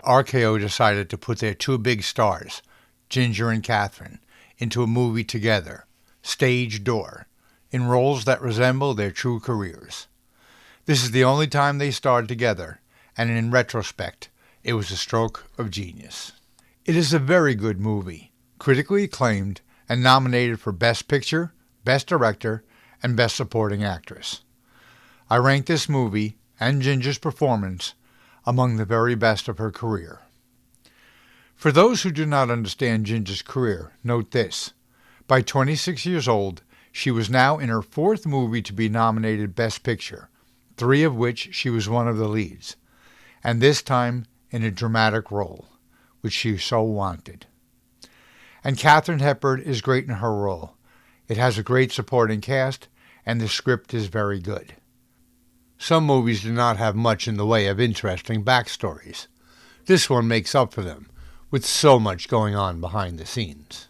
RKO decided to put their two big stars, Ginger and Katharine, into a movie together, Stage Door, in roles that resemble their true careers. This is the only time they starred together, and in retrospect, it was a stroke of genius. It is a very good movie, critically acclaimed, and nominated for Best Picture, Best Director, and Best Supporting Actress. I rank this movie, and Ginger's performance, among the very best of her career. For those who do not understand Ginger's career, note this. By 26 years old, she was now in her fourth movie to be nominated Best Picture, 3 of which she was one of the leads, and this time in a dramatic role, which she so wanted. And Katharine Hepburn is great in her role. It has a great supporting cast, and the script is very good. Some movies do not have much in the way of interesting backstories. This one makes up for them, with so much going on behind the scenes.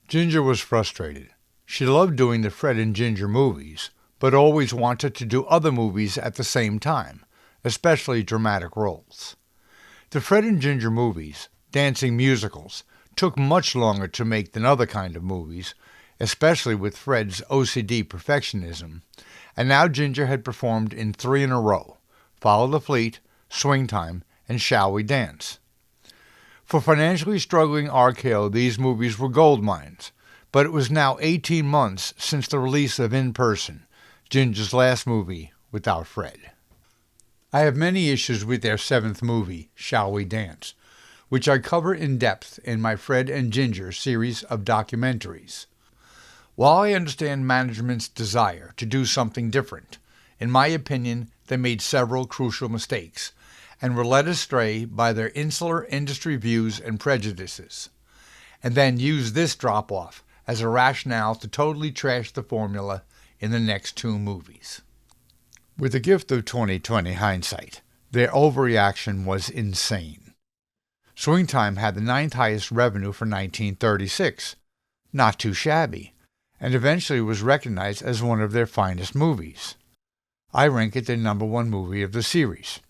Ginger was frustrated. She loved doing the Fred and Ginger movies, but always wanted to do other movies at the same time, especially dramatic roles. The Fred and Ginger movies, dancing musicals, took much longer to make than other kind of movies, especially with Fred's OCD perfectionism, and now Ginger had performed in 3 in a row, Follow the Fleet, Swing Time, and Shall We Dance? For financially struggling RKO, these movies were gold mines, but it was now 18 months since the release of In Person, Ginger's last movie without Fred. I have many issues with their 7th movie, Shall We Dance, which I cover in depth in my Fred and Ginger series of documentaries. While I understand management's desire to do something different, in my opinion, they made several crucial mistakes and were led astray by their insular industry views and prejudices, and then used this drop-off as a rationale to totally trash the formula in the next 2 movies. With the gift of 20/20 hindsight, their overreaction was insane. Swing Time had the 9th highest revenue for 1936, not too shabby, and eventually was recognized as one of their finest movies. I rank it their #1 movie of the series.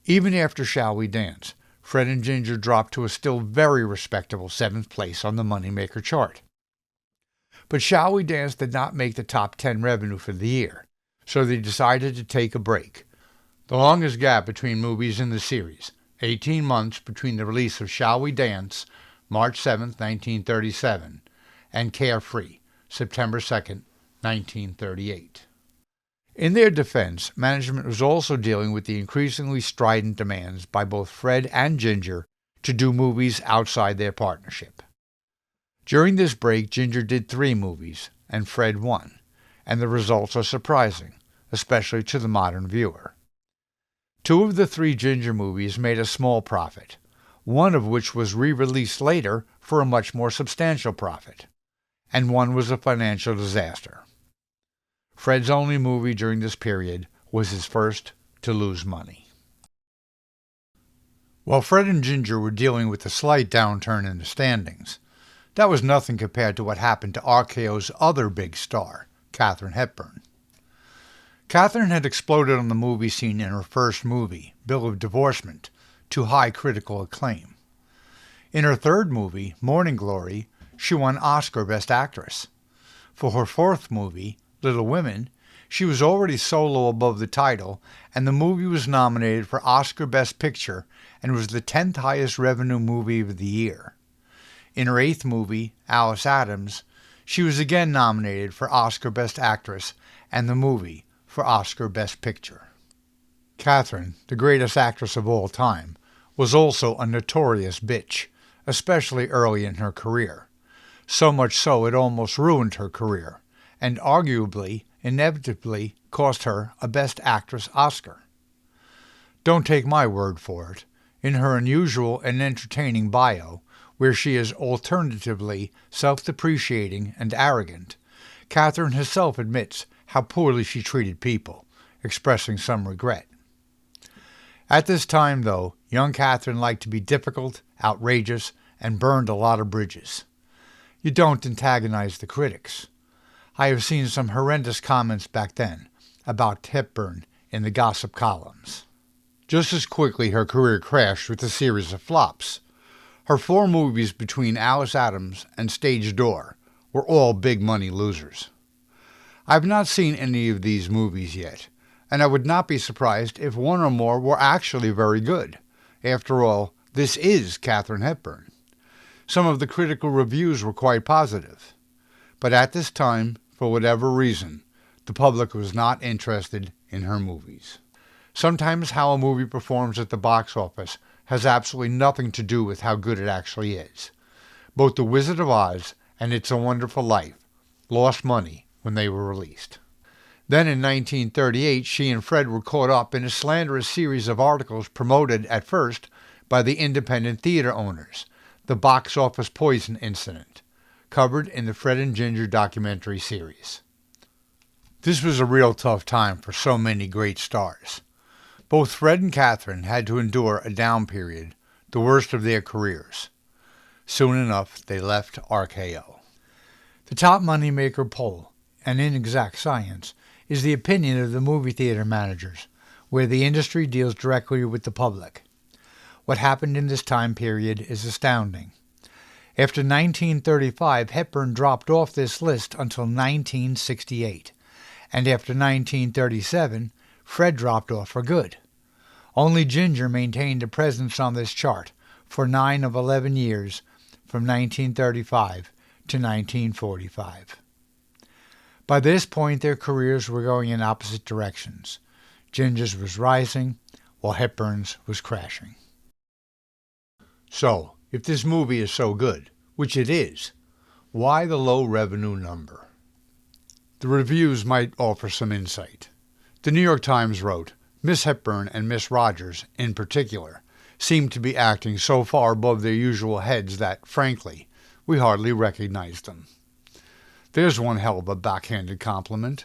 Even after Shall We Dance, Fred and Ginger dropped to a still very respectable 7th place on the Moneymaker chart. But Shall We Dance did not make the top 10 revenue for the year, so they decided to take a break. The longest gap between movies in the series, 18 months between the release of Shall We Dance, March 7, 1937, and Carefree, September 2, 1938. In their defense, management was also dealing with the increasingly strident demands by both Fred and Ginger to do movies outside their partnership. During this break, Ginger did 3 movies, and Fred 1, and the results are surprising, especially to the modern viewer. 2 of the 3 Ginger movies made a small profit, one of which was re-released later for a much more substantial profit, and one was a financial disaster. Fred's only movie during this period was his first to lose money. While Fred and Ginger were dealing with a slight downturn in the standings, that was nothing compared to what happened to RKO's other big star, Katharine Hepburn. Katharine had exploded on the movie scene in her first movie, Bill of Divorcement, to high critical acclaim. In her third movie, Morning Glory, she won Oscar Best Actress. For her fourth movie, Little Women, she was already solo above the title, and the movie was nominated for Oscar Best Picture and was the 10th highest revenue movie of the year. In her 8th movie, Alice Adams, she was again nominated for Oscar Best Actress and the movie for Oscar Best Picture. Katharine, the greatest actress of all time, was also a notorious bitch, especially early in her career. So much so it almost ruined her career, and arguably, inevitably, cost her a Best Actress Oscar. Don't take my word for it. In her unusual and entertaining bio, where she is alternatively self-depreciating and arrogant, Katharine herself admits how poorly she treated people, expressing some regret. At this time, though, young Katharine liked to be difficult, outrageous, and burned a lot of bridges. You don't antagonize the critics. I have seen some horrendous comments back then about Hepburn in the gossip columns. Just as quickly, her career crashed with a series of flops. Her 4 movies between Alice Adams and Stage Door were all big money losers. I've not seen any of these movies yet, and I would not be surprised if one or more were actually very good. After all, this is Katharine Hepburn. Some of the critical reviews were quite positive. But at this time, for whatever reason, the public was not interested in her movies. Sometimes how a movie performs at the box office has absolutely nothing to do with how good it actually is. Both The Wizard of Oz and It's a Wonderful Life lost money when they were released. Then in 1938, she and Fred were caught up in a slanderous series of articles promoted at first by the independent theater owners, the box office poison incident, covered in the Fred and Ginger documentary series. This was a real tough time for so many great stars. Both Fred and Katharine had to endure a down period, the worst of their careers. Soon enough, they left RKO. The top moneymaker poll, an inexact science, is the opinion of the movie theater managers, where the industry deals directly with the public. What happened in this time period is astounding. After 1935, Hepburn dropped off this list until 1968, and after 1937, Fred dropped off for good. Only Ginger maintained a presence on this chart for 9 of 11 years, from 1935 to 1945. By this point, their careers were going in opposite directions. Ginger's was rising, while Hepburn's was crashing. So, if this movie is so good, which it is, why the low revenue number? The reviews might offer some insight. The New York Times wrote, Miss Hepburn and Miss Rogers, in particular, seemed to be acting so far above their usual heads that, frankly, we hardly recognized them. There's one hell of a backhanded compliment.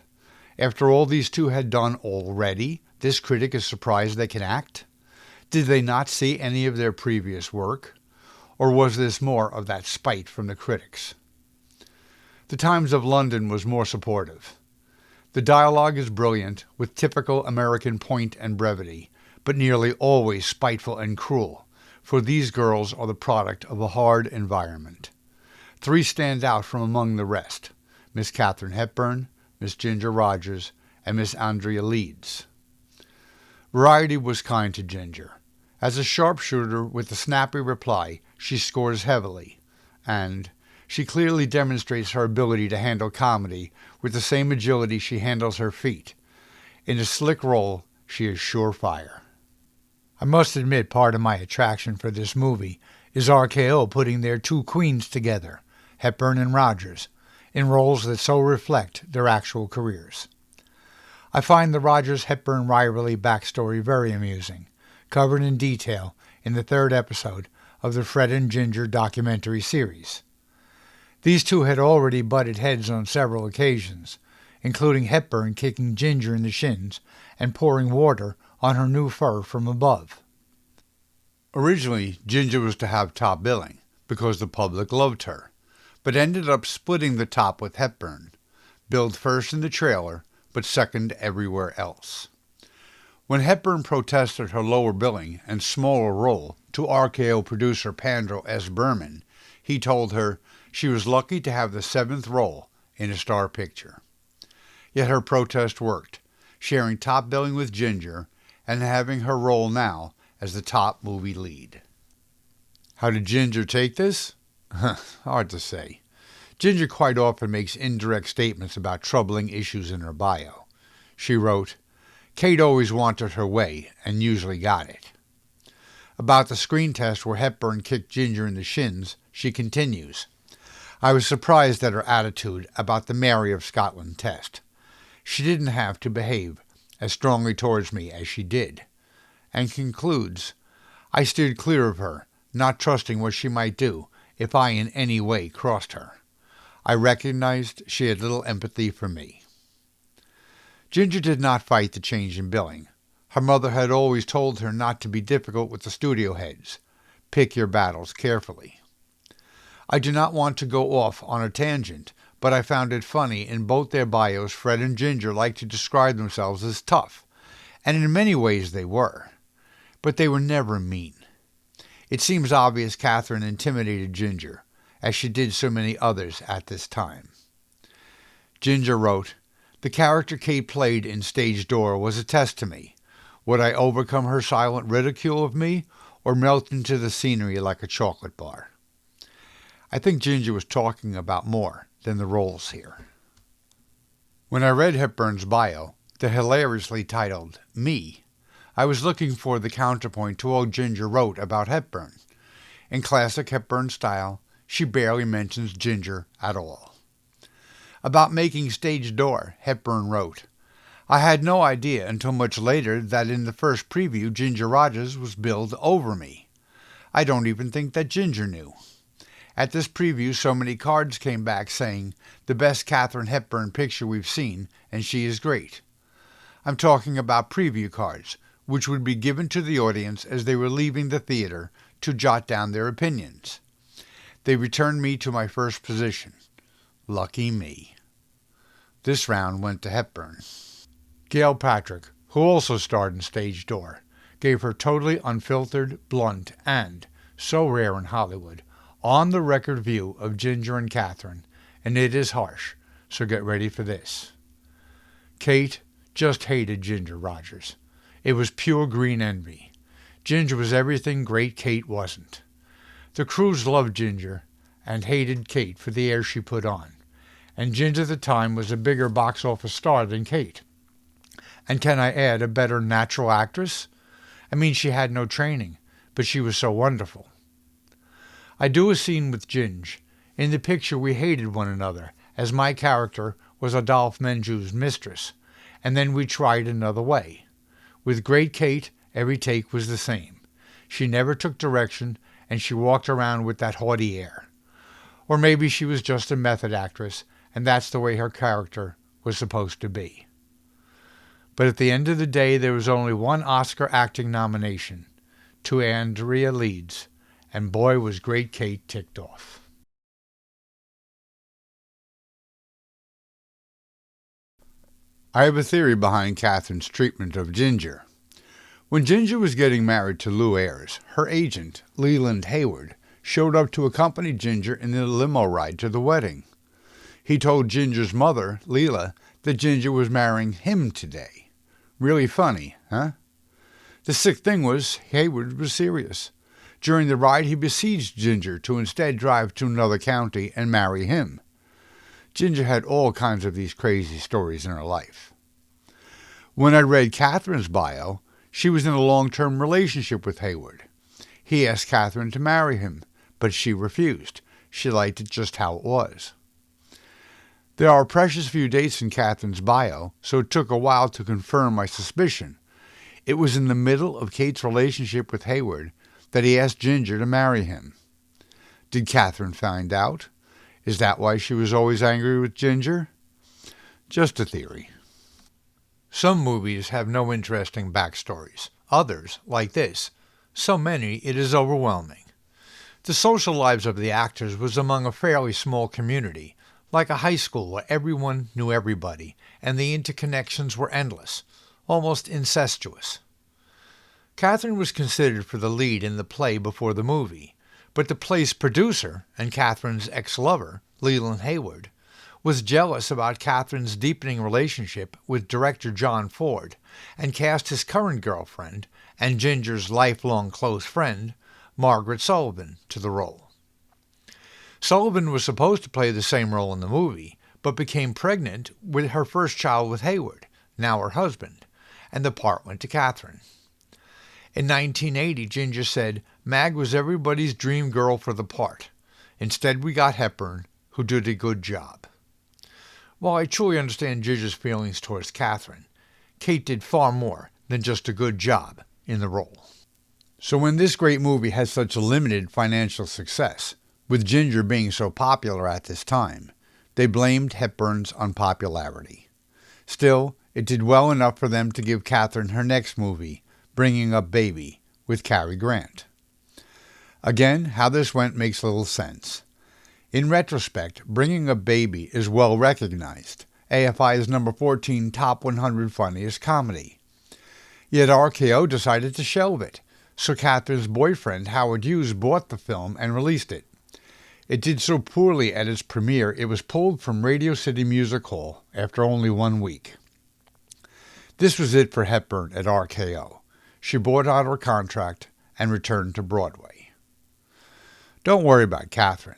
After all these two had done already, this critic is surprised they can act? Did they not see any of their previous work? Or was this more of that spite from the critics? The Times of London was more supportive. The dialogue is brilliant, with typical American point and brevity, but nearly always spiteful and cruel, for these girls are the product of a hard environment. 3 stand out from among the rest: Miss Katharine Hepburn, Miss Ginger Rogers, and Miss Andrea Leeds. Variety was kind to Ginger. As a sharpshooter with a snappy reply, she scores heavily, and she clearly demonstrates her ability to handle comedy with the same agility she handles her feet. In a slick role, she is surefire. I must admit part of my attraction for this movie is RKO putting their 2 queens together, Hepburn and Rogers, in roles that so reflect their actual careers. I find the Rogers-Hepburn rivalry backstory very amusing, covered in detail in the 3rd episode of the Fred and Ginger documentary series. These two had already butted heads on several occasions, including Hepburn kicking Ginger in the shins and pouring water on her new fur from above. Originally, Ginger was to have top billing because the public loved her, but ended up splitting the top with Hepburn, billed first in the trailer, but second everywhere else. When Hepburn protested her lower billing and smaller role to RKO producer Pandro S. Berman, he told her she was lucky to have the 7th role in a star picture. Yet her protest worked, sharing top billing with Ginger and having her role now as the top movie lead. How did Ginger take this? Hard to say. Ginger quite often makes indirect statements about troubling issues in her bio. She wrote, Kate always wanted her way and usually got it. About the screen test where Hepburn kicked Ginger in the shins, she continues, I was surprised at her attitude about the Mary of Scotland test. She didn't have to behave as strongly towards me as she did. And concludes, I steered clear of her, not trusting what she might do if I in any way crossed her. I recognized she had little empathy for me. Ginger did not fight the change in billing. Her mother had always told her not to be difficult with the studio heads. Pick your battles carefully. I do not want to go off on a tangent, but I found it funny in both their bios Fred and Ginger like to describe themselves as tough, and in many ways they were. but they were never mean. It seems obvious Katharine intimidated Ginger, as she did so many others at this time. Ginger wrote, "The character Kate played in Stage Door was a test to me. Would I overcome her silent ridicule of me, or melt into the scenery like a chocolate bar?" I think Ginger was talking about more than the roles here. When I read Hepburn's bio, the hilariously titled Me, I was looking for the counterpoint to all Ginger wrote about Hepburn. In classic Hepburn style, she barely mentions Ginger at all. About making Stage Door, Hepburn wrote, "I had no idea until much later that in the first preview Ginger Rogers was billed over me. I don't even think that Ginger knew. At this preview so many cards came back saying, the best Katharine Hepburn picture we've seen, and she is great. I'm talking about preview cards, which would be given to the audience as they were leaving the theater to jot down their opinions. They returned me to my first position. Lucky me." This round went to Hepburn. Gail Patrick, who also starred in Stage Door, gave her totally unfiltered, blunt, and, so rare in Hollywood, on-the-record view of Ginger and Katharine, and it is harsh, so get ready for this. Kate just hated Ginger Rogers. It was pure green envy. Ginger was everything great Kate wasn't. The crews loved Ginger and hated Kate for the air she put on, and Ginger at the time was a bigger box office star than Kate. And can I add a better natural actress? I mean, she had no training, but she was so wonderful. I do a scene with Ginge. In the picture we hated one another, as my character was Adolphe Menjou's mistress, and then we tried another way. With great Kate, every take was the same. She never took direction, and she walked around with that haughty air. Or maybe she was just a method actress, and that's the way her character was supposed to be. But at the end of the day, there was only one Oscar acting nomination, to Andrea Leeds, and boy was great Kate ticked off. I have a theory behind Katharine's treatment of Ginger. When Ginger was getting married to Lou Ayres, her agent, Leland Hayward, showed up to accompany Ginger in the limo ride to the wedding. He told Ginger's mother, Leela, that Ginger was marrying him today. Really funny, huh? The sick thing was, Hayward was serious. During the ride, he besieged Ginger to instead drive to another county and marry him. Ginger had all kinds of these crazy stories in her life. When I read Katharine's bio, she was in a long-term relationship with Hayward. He asked Katharine to marry him, but she refused. She liked it just how it was. There are a precious few dates in Katharine's bio, so it took a while to confirm my suspicion. It was in the middle of Kate's relationship with Hayward that he asked Ginger to marry him. Did Katharine find out? Is that why she was always angry with Ginger? Just a theory. Some movies have no interesting backstories. Others, like this, so many it is overwhelming. The social lives of the actors was among a fairly small community, like a high school where everyone knew everybody, and the interconnections were endless, almost incestuous. Katharine was considered for the lead in the play before the movie, but the play's producer and Katharine's ex-lover, Leland Hayward, was jealous about Katharine's deepening relationship with director John Ford and cast his current girlfriend and Ginger's lifelong close friend, Margaret Sullivan, to the role. Sullivan was supposed to play the same role in the movie, but became pregnant with her first child with Hayward, now her husband, and the part went to Katharine. In 1980, Ginger said, "Mag was everybody's dream girl for the part. Instead, we got Hepburn, who did a good job." While I truly understand Ginger's feelings towards Katharine, Kate did far more than just a good job in the role. So when this great movie had such a limited financial success, with Ginger being so popular at this time, they blamed Hepburn's unpopularity. Still, it did well enough for them to give Katharine her next movie, Bringing Up Baby, with Cary Grant. Again, how this went makes little sense. In retrospect, Bringing Up Baby is well recognized, AFI's number 14 top 100 funniest comedy. Yet RKO decided to shelve it, so Katharine's boyfriend, Howard Hughes, bought the film and released it. It did so poorly at its premiere, it was pulled from Radio City Music Hall after only 1 week. This was it for Hepburn at RKO. She bought out her contract and returned to Broadway. Don't worry about Katharine.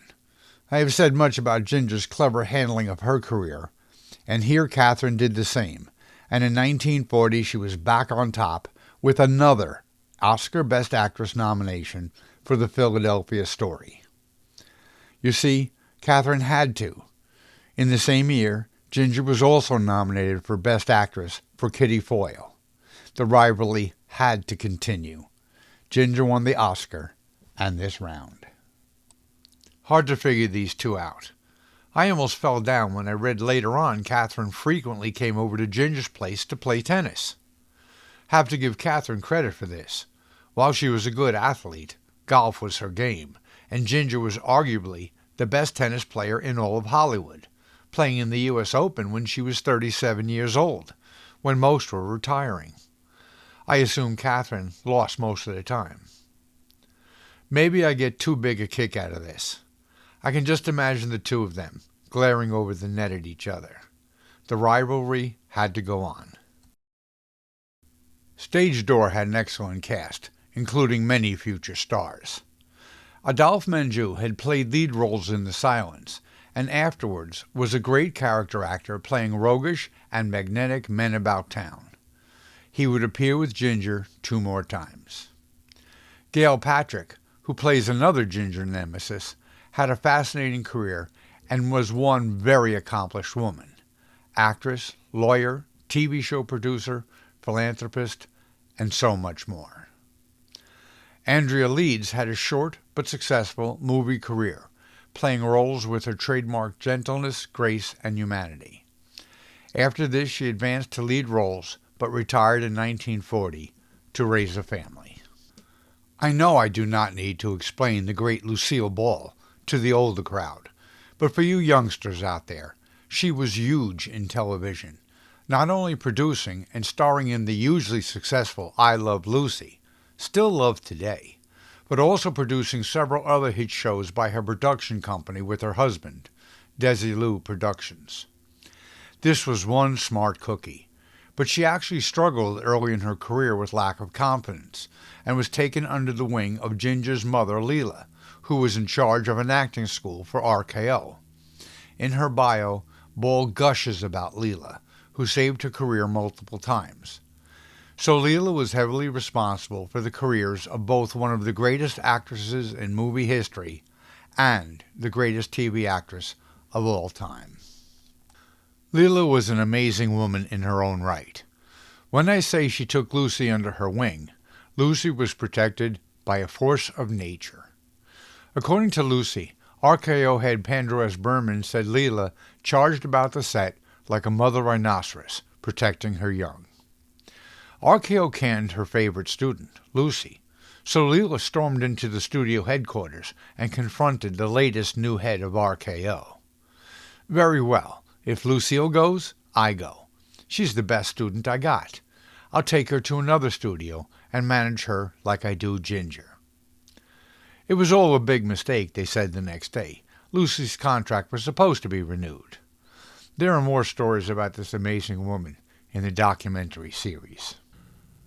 I have said much about Ginger's clever handling of her career, and here Katharine did the same, and in 1940 she was back on top with another Oscar Best Actress nomination for The Philadelphia Story. You see, Katharine had to. In the same year, Ginger was also nominated for Best Actress for Kitty Foyle. The rivalry had to continue. Ginger won the Oscar, and this round. Hard to figure these two out. I almost fell down when I read later on Katharine frequently came over to Ginger's place to play tennis. Have to give Katharine credit for this. While she was a good athlete, golf was her game, and Ginger was arguably the best tennis player in all of Hollywood, playing in the U.S. Open when she was 37 years old, when most were retiring. I assume Katharine lost most of the time. Maybe I get too big a kick out of this. I can just imagine the two of them glaring over the net at each other. The rivalry had to go on. Stage Door had an excellent cast, including many future stars. Adolphe Menjou had played lead roles in The Silence, and afterwards was a great character actor playing roguish and magnetic men about town. He would appear with Ginger 2 more times. Gail Patrick, who plays another Ginger nemesis, had a fascinating career and was one very accomplished woman. Actress, lawyer, TV show producer, philanthropist, and so much more. Andrea Leeds had a short but successful movie career, playing roles with her trademark gentleness, grace, and humanity. After this, she advanced to lead roles, but retired in 1940 to raise a family. I know I do not need to explain the great Lucille Ball to the older crowd, but for you youngsters out there, she was huge in television, not only producing and starring in the hugely successful I Love Lucy, still loved today, but also producing several other hit shows by her production company with her husband, Desilu Productions. This was one smart cookie, but she actually struggled early in her career with lack of confidence and was taken under the wing of Ginger's mother, Leela, who was in charge of an acting school for RKO. In her bio, Ball gushes about Leela, who saved her career multiple times. So Leela was heavily responsible for the careers of both one of the greatest actresses in movie history and the greatest TV actress of all time. Leela was an amazing woman in her own right. When I say she took Lucy under her wing, Lucy was protected by a force of nature. According to Lucy, RKO head Pandora S. Berman said Leela charged about the set like a mother rhinoceros, protecting her young. RKO canned her favorite student, Lucy, so Leela stormed into the studio headquarters and confronted the latest new head of RKO. Very well, if Lucille goes, I go. She's the best student I got. I'll take her to another studio and manage her like I do Ginger. It was all a big mistake, they said the next day. Lucy's contract was supposed to be renewed. There are more stories about this amazing woman in the documentary series.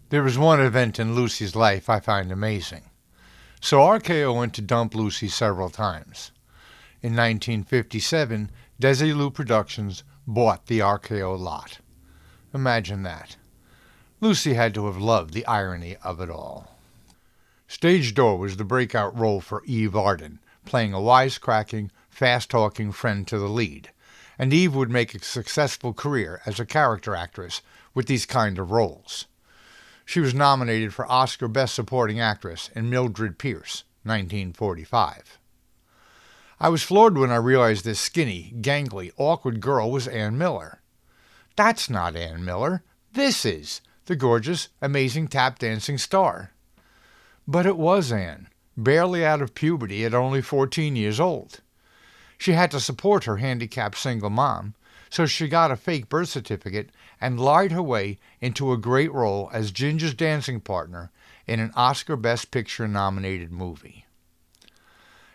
There was one event in Lucy's life I find amazing. So RKO went to dump Lucy several times. In 1957, Desilu Productions bought the RKO lot. Imagine that. Lucy had to have loved the irony of it all. Stage Door was the breakout role for Eve Arden, playing a wisecracking, fast-talking friend to the lead, and Eve would make a successful career as a character actress with these kind of roles. She was nominated for Oscar Best Supporting Actress in Mildred Pierce, 1945. I was floored when I realized this skinny, gangly, awkward girl was Ann Miller. That's not Ann Miller. This is the gorgeous, amazing tap-dancing star. But it was Ann, barely out of puberty at only 14 years old. She had to support her handicapped single mom, so she got a fake birth certificate and lied her way into a great role as Ginger's dancing partner in an Oscar Best Picture nominated movie.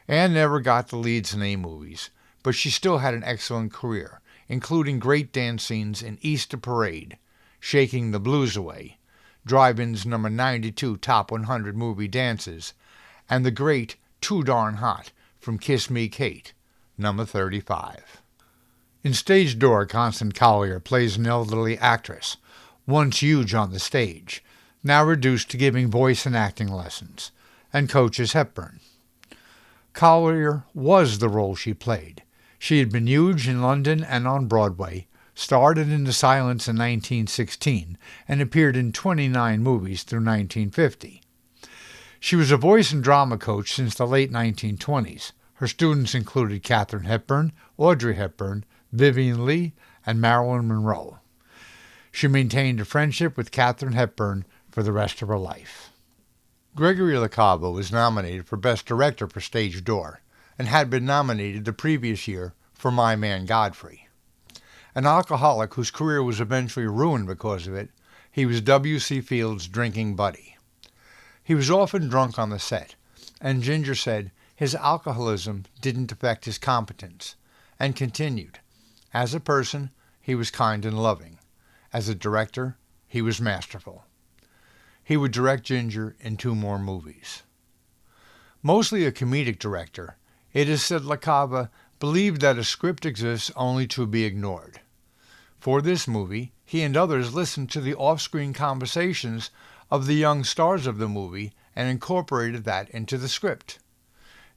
Anne never got the leads in any movies, but she still had an excellent career, including great dance scenes in Easter Parade, Shaking the Blues Away, Drive-In's number 92 Top 100 Movie Dances, and the great Too Darn Hot from Kiss Me Kate, number 35. In Stage Door, Constance Collier plays an elderly actress, once huge on the stage, now reduced to giving voice and acting lessons, and coaches Hepburn. Collier was the role she played. She had been huge in London and on Broadway, started in The Silence in 1916, and appeared in 29 movies through 1950. She was a voice and drama coach since the late 1920s. Her students included Katharine Hepburn, Audrey Hepburn, Vivien Leigh, and Marilyn Monroe. She maintained a friendship with Katharine Hepburn for the rest of her life. Gregory LaCava was nominated for Best Director for Stage Door, and had been nominated the previous year for My Man Godfrey. An alcoholic whose career was eventually ruined because of it, he was W.C. Fields' drinking buddy. He was often drunk on the set, and Ginger said his alcoholism didn't affect his competence, and continued, as a person, he was kind and loving. As a director, he was masterful. He would direct Ginger in 2 more movies. Mostly a comedic director, it is said LaCava believed that a script exists only to be ignored. For this movie, he and others listened to the off-screen conversations of the young stars of the movie and incorporated that into the script.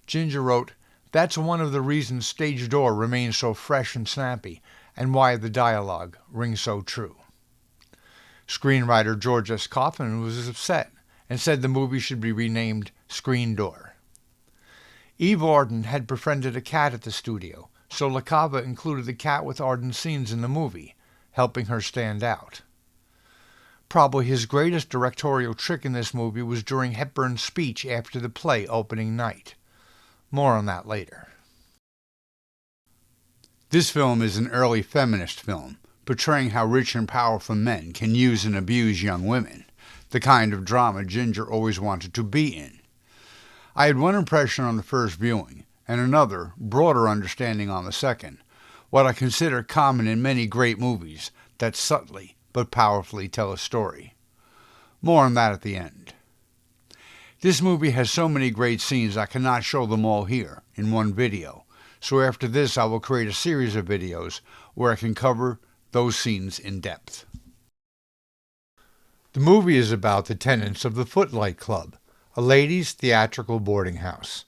Ginger wrote, "That's one of the reasons Stage Door remains so fresh and snappy, and why the dialogue rings so true." Screenwriter George S. Kaufman was upset and said the movie should be renamed Screen Door. Eve Arden had befriended a cat at the studio, so LaCava included the cat with Arden's scenes in the movie, helping her stand out. Probably his greatest directorial trick in this movie was during Hepburn's speech after the play opening night. More on that later. This film is an early feminist film, portraying how rich and powerful men can use and abuse young women, the kind of drama Ginger always wanted to be in. I had one impression on the first viewing, and another, broader understanding on the second, what I consider common in many great movies that subtly but powerfully tell a story. More on that at the end. This movie has so many great scenes I cannot show them all here in one video, so after this I will create a series of videos where I can cover those scenes in depth. The movie is about the tenants of the Footlight Club, a ladies' theatrical boarding house.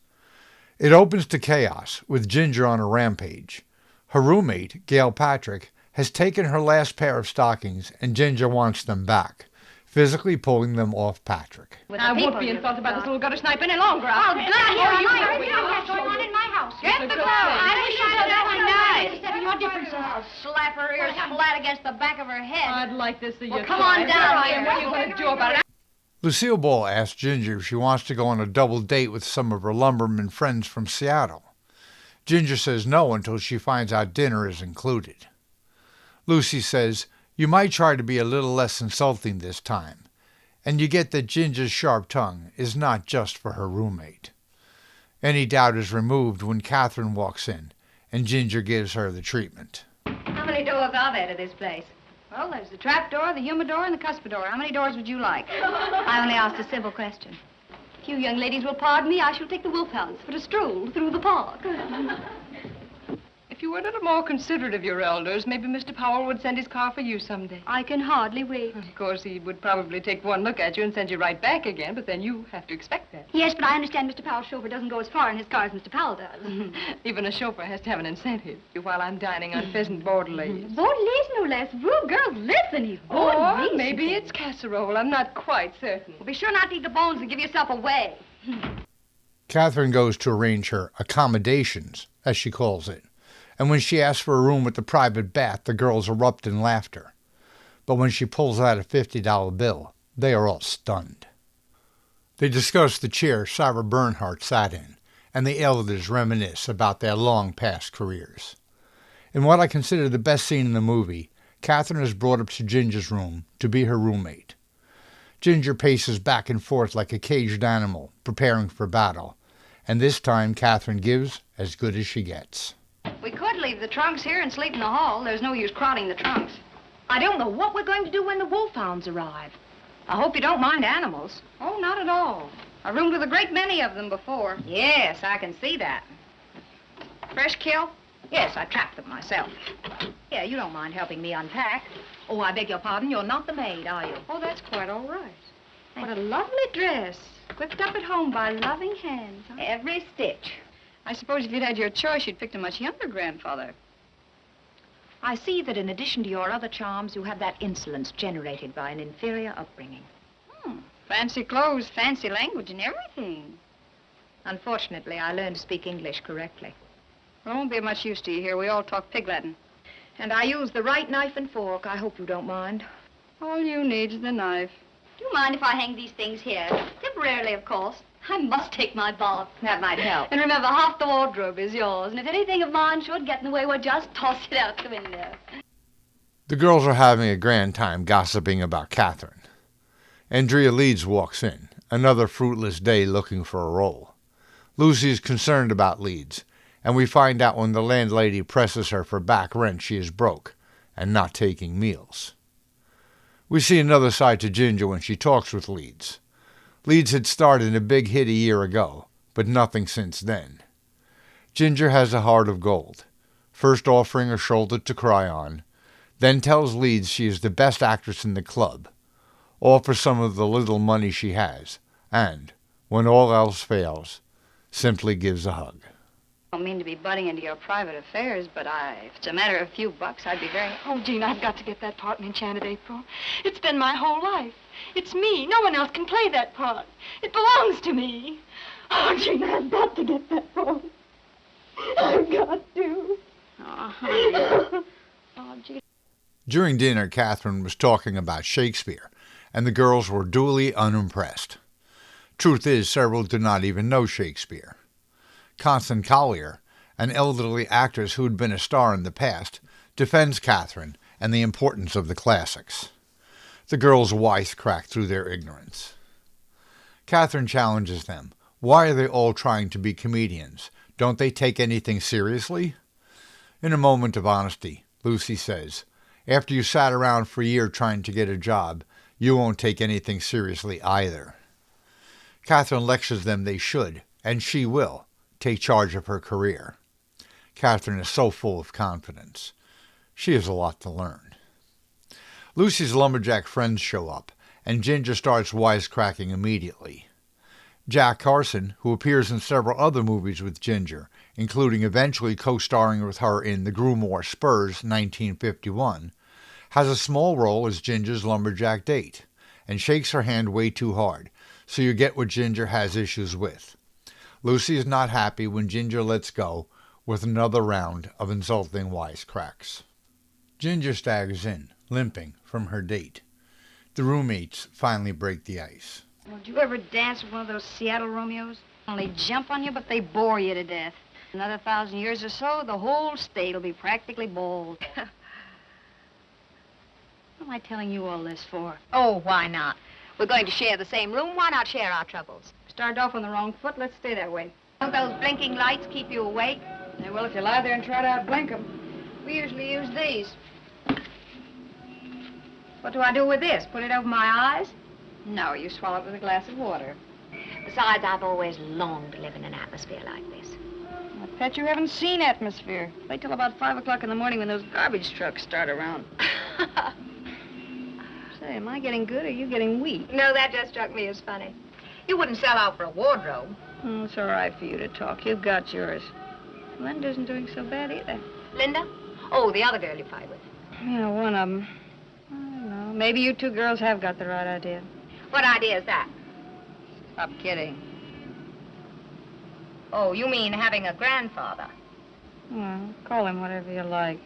It opens to chaos, with Ginger on a rampage. Her roommate, Gail Patrick, has taken her last pair of stockings, and Ginger wants them back, physically pulling them off Patrick. I won't be insulted by this little gutter snipe any longer. I'll What's going on in my house? Get the clothes. I wish I had that one nice. What difference? I'll slap her ears flat against the back of her head. I'd like to see you. Well, come on down here. What are you going to do about it? Lucille Ball asks Ginger if she wants to go on a double date with some of her lumberman friends from Seattle. Ginger says no until she finds out dinner is included. Lucy says, "You might try to be a little less insulting this time," and you get that Ginger's sharp tongue is not just for her roommate. Any doubt is removed when Katharine walks in, and Ginger gives her the treatment. How many doors are there to this place? Well, there's the trap door, the humidor, and the cuspidor. How many doors would you like? I only asked a civil question. If you young ladies will pardon me, I shall take the wolfhounds for a stroll through the park. If you were a little more considerate of your elders, maybe Mr. Powell would send his car for you someday. I can hardly wait. Of course, he would probably take one look at you and send you right back again, but then you have to expect that. Yes, but I understand Mr. Powell's chauffeur doesn't go as far in his car as Mr. Powell does. Even a chauffeur has to have an incentive. While I'm dining on pheasant bordelaise. Bordelaise, no less. Rude girls, listen, he's Or bordelaise. maybe it's casserole. I'm not quite certain. Well, be sure not to eat the bones and give yourself away. Katharine goes to arrange her accommodations, as she calls it, and when she asks for a room with a private bath, the girls erupt in laughter. But when she pulls out a $50 bill, they are all stunned. They discuss the chair Sarah Bernhardt sat in, and the elders reminisce about their long past careers. In what I consider the best scene in the movie, Katharine is brought up to Ginger's room to be her roommate. Ginger paces back and forth like a caged animal, preparing for battle, and this time Katharine gives as good as she gets. We could leave the trunks here and sleep in the hall. There's no use crowding the trunks. I don't know what we're going to do when the wolfhounds arrive. I hope you don't mind animals. Oh, not at all. I roomed with a great many of them before. Yes, I can see that. Fresh kill? Yes, I trapped them myself. Yeah, you don't mind helping me unpack. Oh, I beg your pardon. You're not the maid, are you? Oh, that's quite all right. Thank What a you. lovely dress. Whipped up at home by loving hands. Huh? Every stitch. I suppose if you'd had your choice, you'd picked a much younger grandfather. I see that in addition to your other charms, you have that insolence generated by an inferior upbringing. Fancy clothes, fancy language, and everything. Unfortunately, I learned to speak English correctly. Well, it won't be of much use to you here. We all talk pig Latin. And I use the right knife and fork. I hope you don't mind. All you need is the knife. Do you mind if I hang these things here? Temporarily, of course. I must take my bath. That might help. And remember, half the wardrobe is yours. And if anything of mine should get in the way, we'll just toss it out the window. The girls are having a grand time gossiping about Katharine. Andrea Leeds walks in, another fruitless day looking for a role. Lucy is concerned about Leeds, and we find out when the landlady presses her for back rent she is broke and not taking meals. We see another side to Ginger when she talks with Leeds. Leeds had starred in a big hit a year ago, but nothing since then. Ginger has a heart of gold, first offering a shoulder to cry on, then tells Leeds she is the best actress in the club, offers some of the little money she has, and, when all else fails, simply gives a hug. I don't mean to be butting into your private affairs, but if it's a matter of a few bucks, I'd be very... Oh, Gina, I've got to get that part in Enchanted April. It's been my whole life. It's me. No one else can play that part. It belongs to me. Oh, Gina, I've got to get that role. I've got to. Oh, honey. Oh, gee. During dinner, Katharine was talking about Shakespeare, and the girls were duly unimpressed. Truth is, several do not even know Shakespeare. Constance Collier, an elderly actress who had been a star in the past, defends Katharine and the importance of the classics. The girls wisecrack through their ignorance. Katharine challenges them. Why are they all trying to be comedians? Don't they take anything seriously? In a moment of honesty, Lucy says, after you sat around for a year trying to get a job, you won't take anything seriously either. Katharine lectures them they should, and she will, take charge of her career. Katharine is so full of confidence. She has a lot to learn. Lucy's lumberjack friends show up, and Ginger starts wisecracking immediately. Jack Carson, who appears in several other movies with Ginger, including eventually co-starring with her in The Grumore Spurs, 1951, has a small role as Ginger's lumberjack date, and shakes her hand way too hard, so you get what Ginger has issues with. Lucy is not happy when Ginger lets go with another round of insulting wisecracks. Ginger staggers in, limping from her date. The roommates finally break the ice. Well, did you ever dance with one of those Seattle Romeos? Only jump on you, but they bore you to death. Another 1,000 years or so, the whole state will be practically bald. What am I telling you all this for? Oh, why not? We're going to share the same room. Why not share our troubles? Started off on the wrong foot. Let's stay that way. Don't those blinking lights keep you awake? Yeah, well, if you lie there and try to outblink them. We usually use these. What do I do with this? Put it over my eyes? No, you swallow it with a glass of water. Besides, I've always longed to live in an atmosphere like this. I bet you haven't seen atmosphere. Wait till about 5 o'clock in the morning when those garbage trucks start around. Say, am I getting good or are you getting weak? No, that just struck me as funny. You wouldn't sell out for a wardrobe. Oh, it's all right for you to talk. You've got yours. Linda isn't doing so bad either. Linda? Oh, the other girl you fight with. Yeah, one of them. I don't know. Maybe you two girls have got the right idea. What idea is that? Stop kidding. Oh, you mean having a grandfather? Well, call him whatever you like.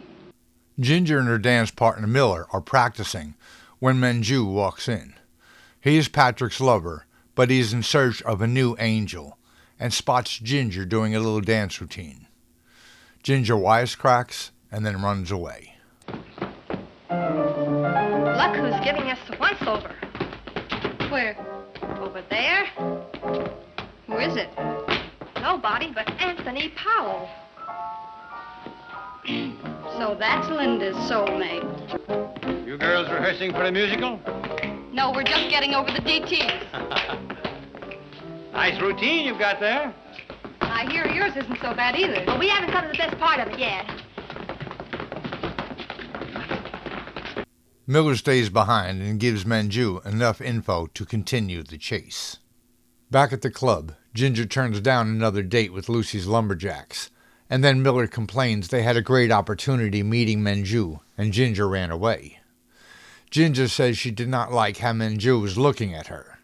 Ginger and her dance partner Miller are practicing when Manju walks in. He is Patrick's lover, but he's in search of a new angel and spots Ginger doing a little dance routine. Ginger wisecracks, and then runs away. Look who's giving us the once-over. Where? Over there. Who is it? Nobody but Anthony Powell. So that's Linda's soulmate. You girls rehearsing for a musical? No, we're just getting over the DTs. Nice routine you've got there. I hear yours isn't so bad either. Well, we haven't come to the best part of it yet. Miller stays behind and gives Manju enough info to continue the chase. Back at the club, Ginger turns down another date with Lucy's lumberjacks, and then Miller complains they had a great opportunity meeting Manju, and Ginger ran away. Ginger says she did not like how Manju was looking at her.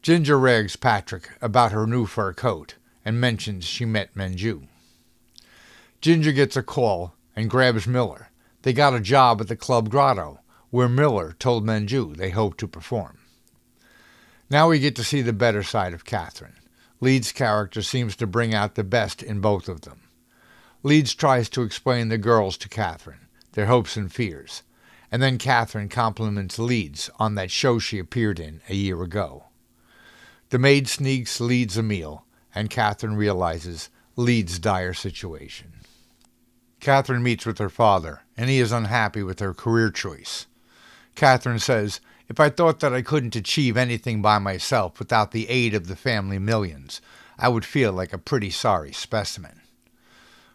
Ginger rags Patrick about her new fur coat and mentions she met Manju. Ginger gets a call and grabs Miller. They got a job at the Club Grotto, where Miller told Manju they hoped to perform. Now we get to see the better side of Katharine. Leeds' character seems to bring out the best in both of them. Leeds tries to explain the girls to Katharine, their hopes and fears, and then Katharine compliments Leeds on that show she appeared in a year ago. The maid sneaks Leeds a meal, and Katharine realizes Leeds' dire situation. Katharine meets with her father, and he is unhappy with her career choice. Katharine says, "If I thought that I couldn't achieve anything by myself without the aid of the family millions, I would feel like a pretty sorry specimen."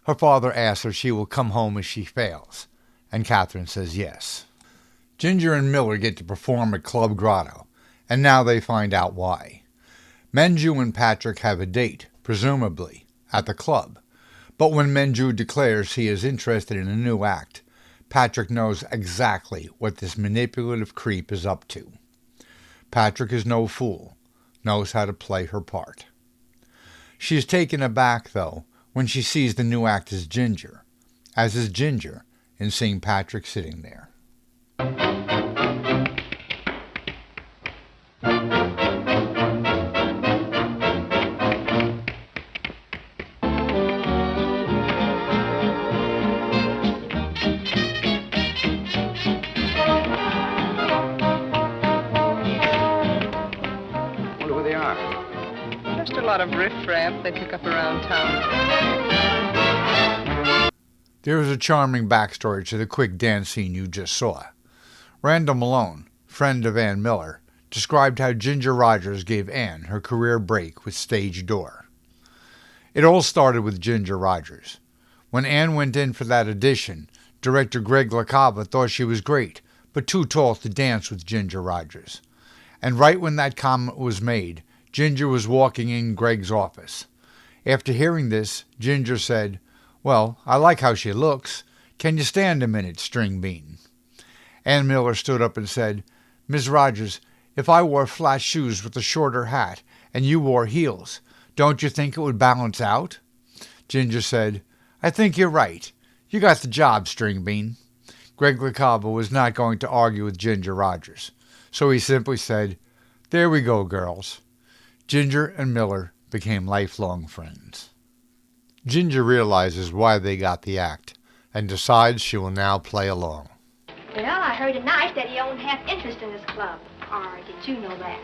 Her father asks her she will come home if she fails, and Katharine says yes. Ginger and Miller get to perform at Club Grotto, and now they find out why. Manju and Patrick have a date, presumably, at the club. But when Manju declares he is interested in a new act, Patrick knows exactly what this manipulative creep is up to. Patrick is no fool, knows how to play her part. She is taken aback, though, when she sees the new act as Ginger, as is Ginger in seeing Patrick sitting there. A lot of riffraff they pick up around town. There is a charming backstory to the quick dance scene you just saw. Randall Malone, friend of Ann Miller, described how Ginger Rogers gave Ann her career break with Stage Door. It all started with Ginger Rogers. When Ann went in for that audition, director Greg LaCava thought she was great, but too tall to dance with Ginger Rogers. And right when that comment was made, Ginger was walking in Greg's office. After hearing this, Ginger said, "Well, I like how she looks. Can you stand a minute, String Bean?" Ann Miller stood up and said, "Miss Rogers, if I wore flat shoes with a shorter hat and you wore heels, don't you think it would balance out?" Ginger said, "I think you're right. You got the job, String Bean." Greg LaCava was not going to argue with Ginger Rogers, so he simply said, "There we go, girls." Ginger and Miller became lifelong friends. Ginger realizes why they got the act and decides she will now play along. Well, I heard tonight that he owned half interest in this club. Or did you know that?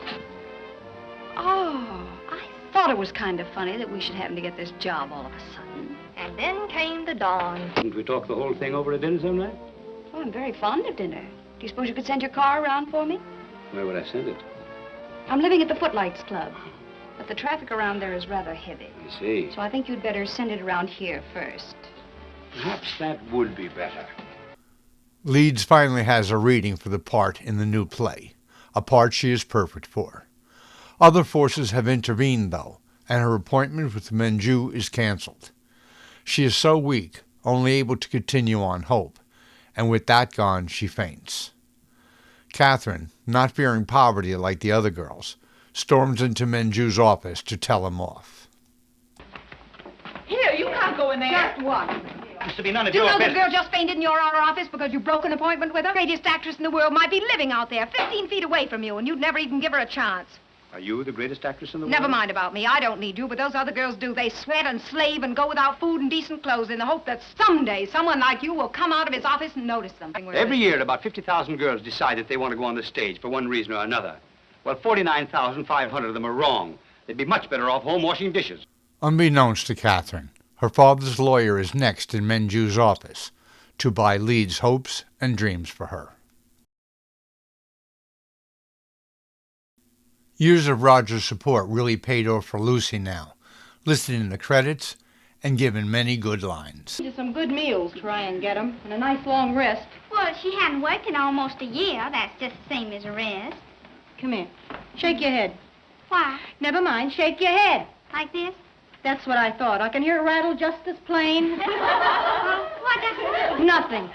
Oh, I thought it was kind of funny that we should happen to get this job all of a sudden. And then came the dawn. Didn't we talk the whole thing over at dinner some night? Well, I'm very fond of dinner. Do you suppose you could send your car around for me? Where would I send it? I'm living at the Footlights Club, but the traffic around there is rather heavy. I see. So I think you'd better send it around here first. Perhaps that would be better. Leeds finally has a reading for the part in the new play, a part she is perfect for. Other forces have intervened, though, and her appointment with Manju is canceled. She is so weak, only able to continue on hope, and with that gone, she faints. Katharine, not fearing poverty like the other girls, storms into Manju's office to tell him off. Here, you can't go in there. Just what? Used to be none of Do you your know the business. girl just fainted in your office because you broke an appointment with her? The greatest actress in the world might be living out there 15 feet away from you, and you'd never even give her a chance. Are you the greatest actress in the world? Never mind about me. I don't need you, but those other girls do. They sweat and slave and go without food and decent clothes in the hope that someday someone like you will come out of his office and notice them. Every year, about 50,000 girls decide that they want to go on the stage for one reason or another. Well, 49,500 of them are wrong. They'd be much better off home washing dishes. Unbeknownst to Katharine, her father's lawyer is next in Menju's office to buy Lee's hopes and dreams for her. Years of Rogers' support really paid off for Lucy now, listed in the credits and given many good lines. Just some good meals, try and get them, and a nice long rest. Well, she hadn't worked in almost a year. That's just the same as a rest. Come here. Shake your head. Why? Never mind, shake your head. Like this? That's what I thought. I can hear it rattle just as plain. What does it? Nothing.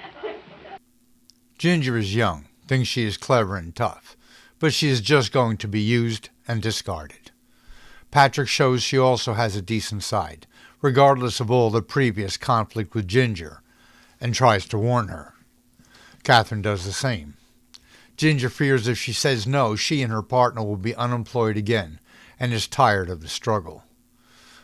Ginger is young, thinks she is clever and tough, but she is just going to be used and discarded. Patrick shows she also has a decent side, regardless of all the previous conflict with Ginger, and tries to warn her. Katharine does the same. Ginger fears if she says no, she and her partner will be unemployed again, and is tired of the struggle.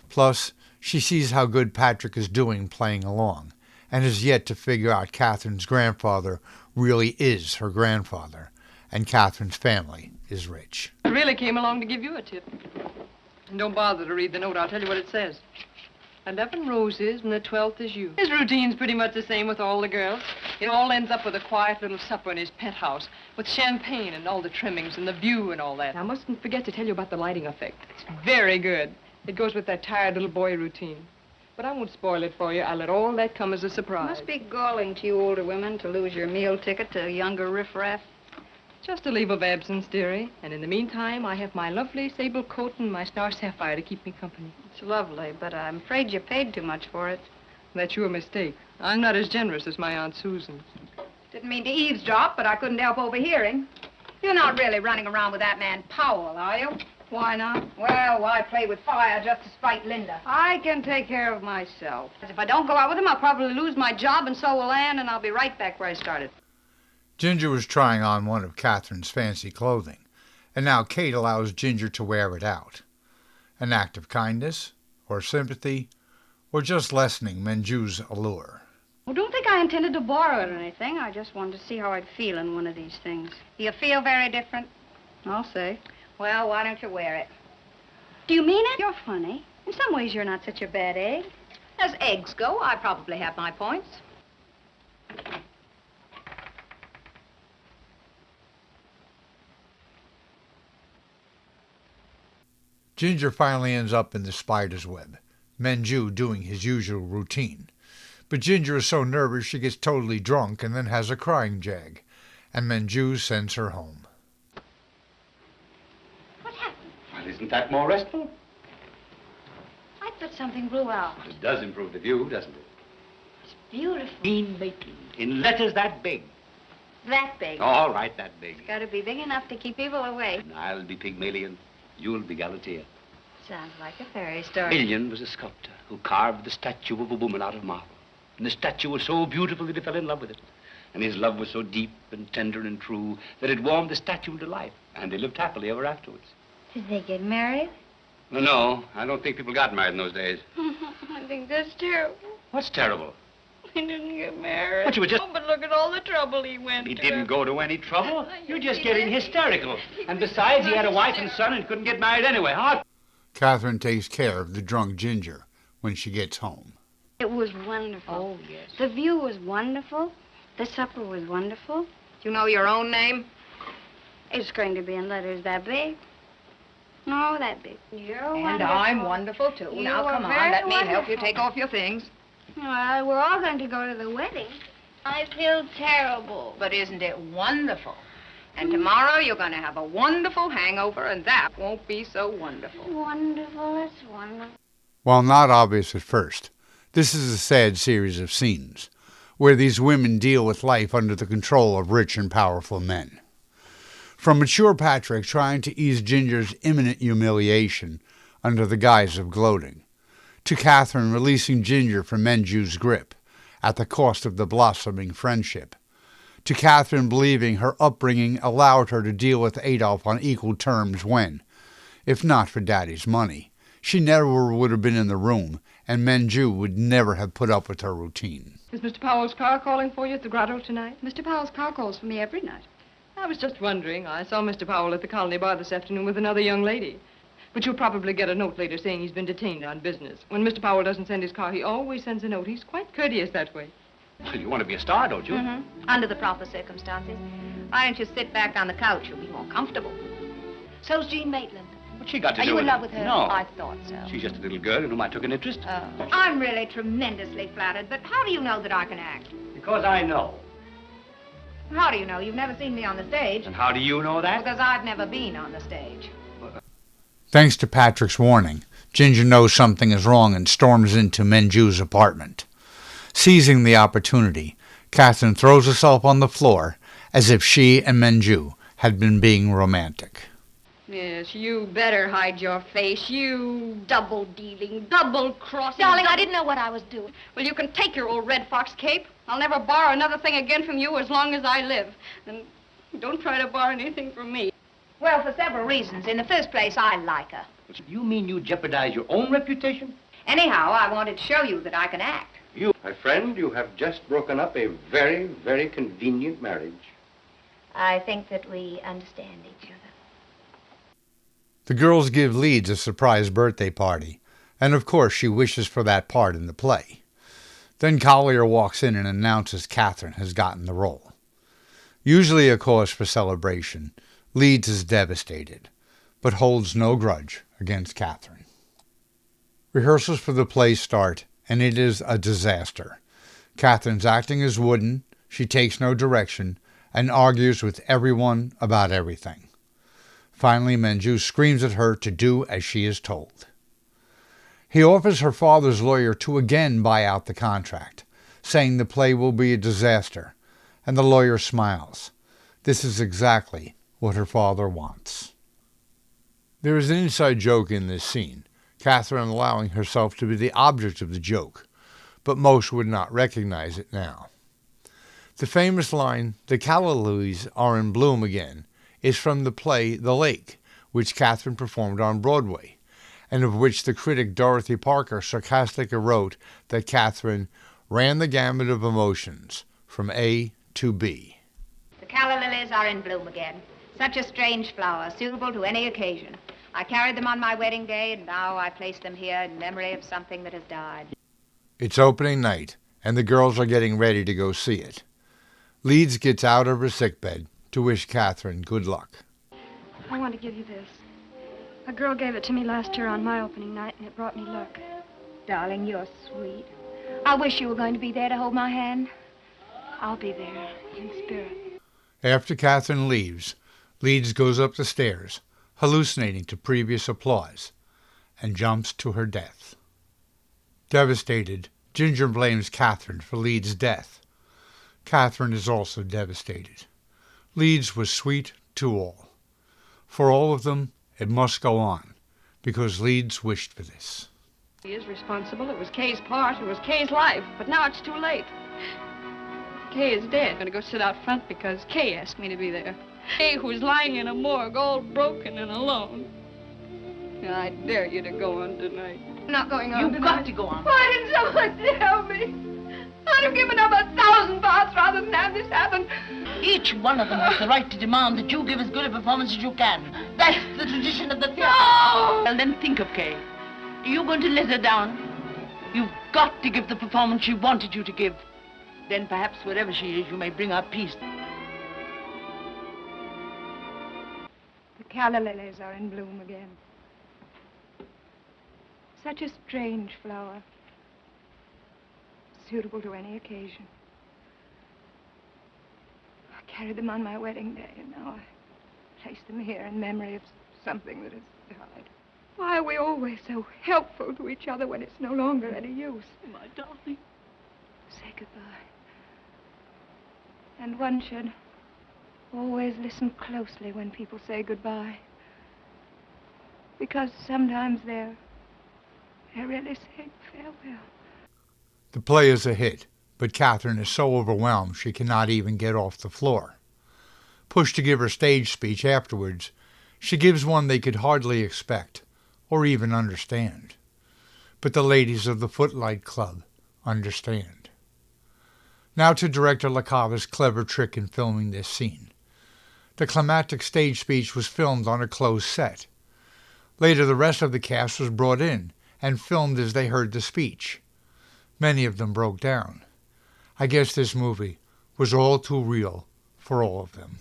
Plus, she sees how good Patrick is doing playing along, and has yet to figure out Katharine's grandfather really is her grandfather, and Katharine's family is rich. I really came along to give you a tip. And don't bother to read the note. I'll tell you what it says. 11 roses, and the 12th is you. His routine's pretty much the same with all the girls. It all ends up with a quiet little supper in his pet house, with champagne and all the trimmings and the view and all that. I mustn't forget to tell you about the lighting effect. It's very good. It goes with that tired little boy routine. But I won't spoil it for you. I'll let all that come as a surprise. Must be galling to you older women to lose your meal ticket to younger riffraff. Just a leave of absence, dearie. And in the meantime, I have my lovely sable coat and my star sapphire to keep me company. It's lovely, but I'm afraid you paid too much for it. That's your mistake. I'm not as generous as my Aunt Susan. Didn't mean to eavesdrop, but I couldn't help overhearing. You're not really running around with that man Powell, are you? Why not? Well, why play with fire just to spite Linda? I can take care of myself. If I don't go out with him, I'll probably lose my job, and so will Ann, and I'll be right back where I started. Ginger was trying on one of Katharine's fancy clothing, and now Kate allows Ginger to wear it out. An act of kindness, or sympathy, or just lessening Menju's allure. Well, don't think I intended to borrow it or anything. I just wanted to see how I'd feel in one of these things. Do you feel very different? I'll say. Well, why don't you wear it? Do you mean it? You're funny. In some ways, you're not such a bad egg. As eggs go, I probably have my points. Ginger finally ends up in the spider's web, Menju doing his usual routine. But Ginger is so nervous she gets totally drunk and then has a crying jag, and Menju sends her home. What happened? Well, isn't that more restful? I thought something blew out. It does improve the view, doesn't it? It's beautiful. Green bacon. In letters that big. That big. All right, that big. It's got to be big enough to keep people away. And I'll be Pygmalion. You'll be Galatea. Sounds like a fairy story. Million was a sculptor who carved the statue of a woman out of marble. And the statue was so beautiful that he fell in love with it. And his love was so deep and tender and true that it warmed the statue into life. And they lived happily ever afterwards. Did they get married? No, I don't think people got married in those days. I think that's terrible. What's terrible? He didn't get married. But you were just... Oh, but look at all the trouble he went He to. didn't go to any trouble. You're just getting hysterical. And besides, he had a wife and son and couldn't get married anyway, huh? Katharine takes care of the drunk Ginger when she gets home. It was wonderful. Oh, yes. The view was wonderful. The supper was wonderful. Do you know your own name? It's going to be in letters that big. No, that big. You're And wonderful. I'm wonderful, too. You Now, are come on, very let me help you wonderful. take off your things. Well, we're all going to go to the wedding. I feel terrible. But isn't it wonderful? And tomorrow you're going to have a wonderful hangover, and that won't be so wonderful. Wonderful, it's wonderful. While not obvious at first, this is a sad series of scenes, where these women deal with life under the control of rich and powerful men. From mature Patrick trying to ease Ginger's imminent humiliation under the guise of gloating, to Katharine releasing Ginger from Menju's grip at the cost of the blossoming friendship, to Katharine believing her upbringing allowed her to deal with Adolf on equal terms when, If not for Daddy's money, she never would have been in the room, and Menju would never have put up with her routine. Is Mr. Powell's car calling for you at the grotto tonight? Mr. Powell's car calls for me every night. I was just wondering. I saw Mr. Powell at the Colony Bar this afternoon with another young lady. But you'll probably get a note later saying he's been detained on business. When Mr. Powell doesn't send his car, he always sends a note. He's quite courteous that way. Well, you want to be a star, don't you? Mm-hmm. Under the proper circumstances. Why don't you sit back on the couch? You'll be more comfortable. So's Jean Maitland. What's she got to Are do you with in it? love with her? No. I thought so. She's just a little girl in whom I took an interest. Oh. I'm really tremendously flattered, but how do you know that I can act? Because I know. How do you know? You've never seen me on the stage. And how do you know that? Because I've never been on the stage. Thanks to Patrick's warning, Ginger knows something is wrong and storms into Menju's apartment. Seizing the opportunity, Katharine throws herself on the floor as if she and Menju had been being romantic. Yes, you better hide your face, you double-dealing, double-crossing... Darling, I didn't know what I was doing. Well, you can take your old Red Fox cape. I'll never borrow another thing again from you as long as I live. And don't try to borrow anything from me. Well, for several reasons. In the first place, I like her. You mean you jeopardize your own reputation? Anyhow, I wanted to show you that I can act. You, my friend, you have just broken up a very, very convenient marriage. I think that we understand each other. The girls give Leeds a surprise birthday party, and of course she wishes for that part in the play. Then Collier walks in and announces Katharine has gotten the role. Usually a cause for celebration, Leeds is devastated, but holds no grudge against Katharine. Rehearsals for the play start, and it is a disaster. Katharine's acting is wooden, she takes no direction, and argues with everyone about everything. Finally, Menju screams at her to do as she is told. He offers her father's lawyer to again buy out the contract, saying the play will be a disaster, and the lawyer smiles. This is exactly what her father wants. There is an inside joke in this scene, Katharine allowing herself to be the object of the joke, but most would not recognize it now. The famous line, "The calla lilies are in bloom again," is from the play The Lake, which Katharine performed on Broadway, and of which the critic Dorothy Parker sarcastically wrote that Katharine ran the gamut of emotions from A to B. The calla lilies are in bloom again. Such a strange flower, suitable to any occasion. I carried them on my wedding day, and now I place them here in memory of something that has died. It's opening night, and the girls are getting ready to go see it. Leeds gets out of her sickbed to wish Katharine good luck. I want to give you this. A girl gave it to me last year on my opening night, and it brought me luck. Darling, you're sweet. I wish you were going to be there to hold my hand. I'll be there, in spirit. After Katharine leaves, Leeds goes up the stairs, hallucinating to previous applause, and jumps to her death. Devastated, Ginger blames Katharine for Leeds' death. Katharine is also devastated. Leeds was sweet to all. For all of them, it must go on, because Leeds wished for this. He is responsible. It was Kay's part. It was Kay's life. But now it's too late. Kay is dead. I'm going to go sit out front because Kay asked me to be there. Kay, who's lying in a morgue all broken and alone. I dare you to go on tonight. I'm not going on You've tonight. got to go on. Why didn't someone tell me? I'd have given up 1,000 parts rather than have this happen. Each one of them has the right to demand that you give as good a performance as you can. That's the tradition of the theater. No! Well, then think of Kay. Are you going to let her down? You've got to give the performance she wanted you to give. Then perhaps wherever she is, you may bring her peace. The calla lilies are in bloom again. Such a strange flower, suitable to any occasion. I carried them on my wedding day, and now I place them here in memory of something that has died. Why are we always so helpful to each other when it's no longer any use? My darling. Say goodbye. And one should always listen closely when people say goodbye. Because sometimes they're really saying farewell. The play is a hit, but Katharine is so overwhelmed she cannot even get off the floor. Pushed to give her stage speech afterwards, She gives one they could hardly expect or even understand. But the ladies of the Footlight Club understand. Now to director LaCava's clever trick in filming this scene. The climactic stage speech was filmed on a closed set. Later, the rest of the cast was brought in and filmed as they heard the speech. Many of them broke down. I guess this movie was all too real for all of them.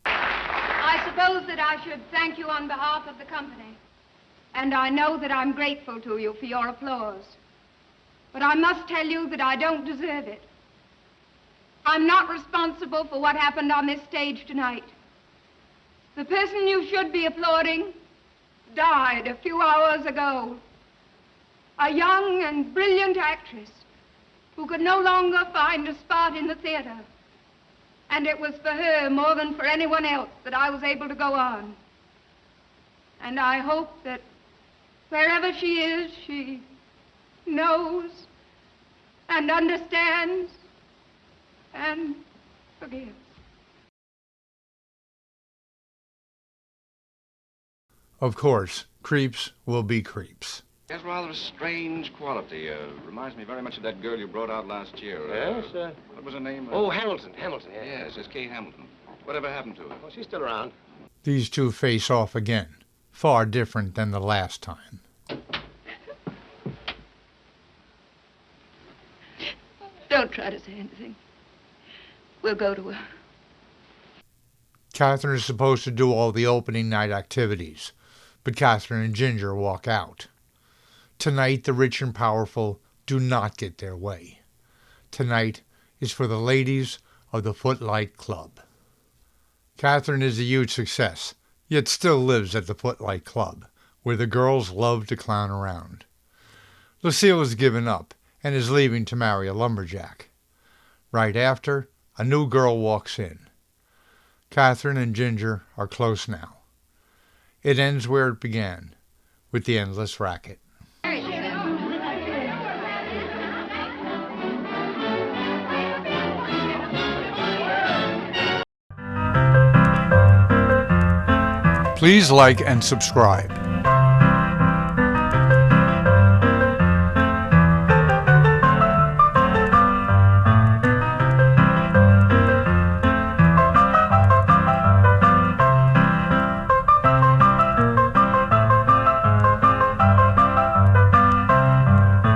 I suppose that I should thank you on behalf of the company. And I know that I'm grateful to you for your applause. But I must tell you that I don't deserve it. I'm not responsible for what happened on this stage tonight. The person you should be applauding died a few hours ago. A young and brilliant actress who could no longer find a spot in the theater. And it was for her more than for anyone else that I was able to go on. And I hope that wherever she is, she knows and understands and forgives. Of course, creeps will be creeps. He has rather a strange quality. Reminds me very much of that girl you brought out last year. Yes, what was her name? Oh, Hamilton, yeah. Yes, it's Kate Hamilton. Whatever happened to her? Well, she's still around. These two face off again, far different than the last time. Don't try to say anything. We'll go to her. Katharine is supposed to do all the opening night activities, but Katharine and Ginger walk out. Tonight, the rich and powerful do not get their way. Tonight is for the ladies of the Footlight Club. Katharine is a huge success, yet still lives at the Footlight Club, where the girls love to clown around. Lucille has given up and is leaving to marry a lumberjack. Right after, a new girl walks in. Katharine and Ginger are close now. It ends where it began, with the endless racket. Please like and subscribe.